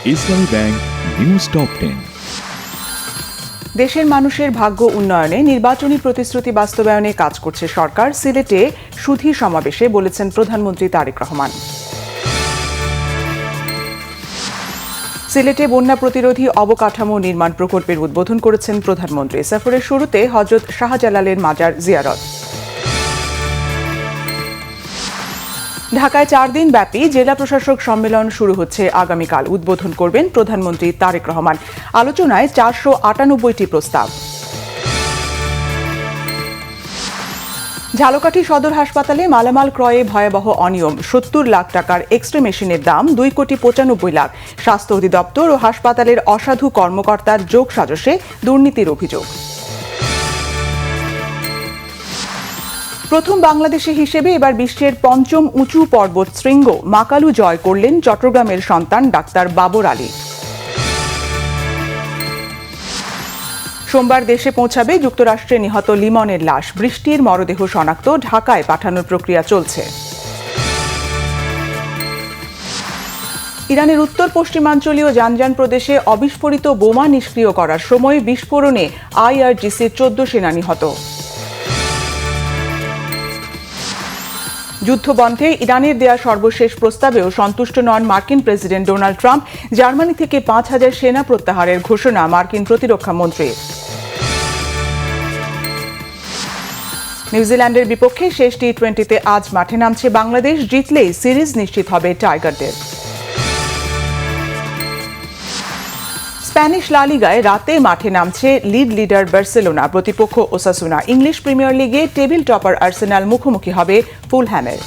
ইসলামী bank news top 10। দেশের মানুষের ভাগ্য উন্নয়নে নির্বাচনী প্রতিশ্রুতি বাস্তবায়নে কাজ করছে সরকার, সিলেটে সুধী সমাবেশে বলেছেন প্রধানমন্ত্রী তারেক রহমান। সিলেটে বন্যা প্রতিরোধী অবকাঠামো নির্মাণ প্রকল্পের উদ্বোধন করেছেন প্রধানমন্ত্রী। সফরের শুরুতে হযরত শাহজালালের মাজার জিয়ারত। ঢাকায় 4 দিন ব্যাপী জেলা প্রশাসক সম্মেলন শুরু হচ্ছে আগামীকাল। উদ্বোধন করবেন প্রধানমন্ত্রী তারেক রহমান। আলোচনায় 498টি প্রস্তাব। ঝালকাঠি সদর হাসপাতালে মালামাল ক্রয়ে ভয়াবহ অনিয়ম। 70 লাখ টাকার এক্স-রে মেশিনের দাম 2,95 লাখ। স্বাস্থ্য অধিদপ্তর ও হাসপাতালের অসাধু কর্মকর্তার যোগ সাজশে দুর্নীতির অভিযোগ। প্রথম বাংলাদেশি হিসেবে এবার বিশ্বের 5ম উঁচু পর্বত শৃঙ্গ মাকালু জয় করলেন চট্টগ্রামের সন্তান ডাক্তার বাবর আলী। সোমবার দেশে পৌঁছাবে যুক্তরাষ্ট্রে নিহত লিমনের লাশ। বৃষ্টির মরদেহ শনাক্ত, ঢাকায় পাঠানোর প্রক্রিয়া চলছে। ইরানের উত্তর পশ্চিমাঞ্চলীয় জানজান প্রদেশে অবিস্ফোরিত বোমা নিষ্ক্রিয় করার সময় বিস্ফোরণে IRGCর 14 সেনা নিহত। যুদ্ধবন্ধে ইরানের দেয়া সর্বশেষ প্রস্তাবেও সন্তুষ্ট নন মার্কিন প্রেসিডেন্ট ডোনাল্ড ট্রাম্প। জার্মানি থেকে 5,000 সেনা প্রত্যাহারের ঘোষণা মার্কিন প্রতিরক্ষা মন্ত্রীর। নিউজিল্যান্ডের বিপক্ষে শেষ টি-20তে আজ মাঠে নামছে বাংলাদেশ। জিতলেই সিরিজ নিশ্চিত হবে টাইগারদের। স্প্যানিশ লা লিগায় রাতে মাঠে নামছে লিডার বার্সেলোনা, প্রতিপক্ষ ওসাসুনা। ইংলিশ প্রিমিয়ার লিগে টেবিল টপার আর্সেনাল মুখোমুখি হবে ফুলহ্যামের।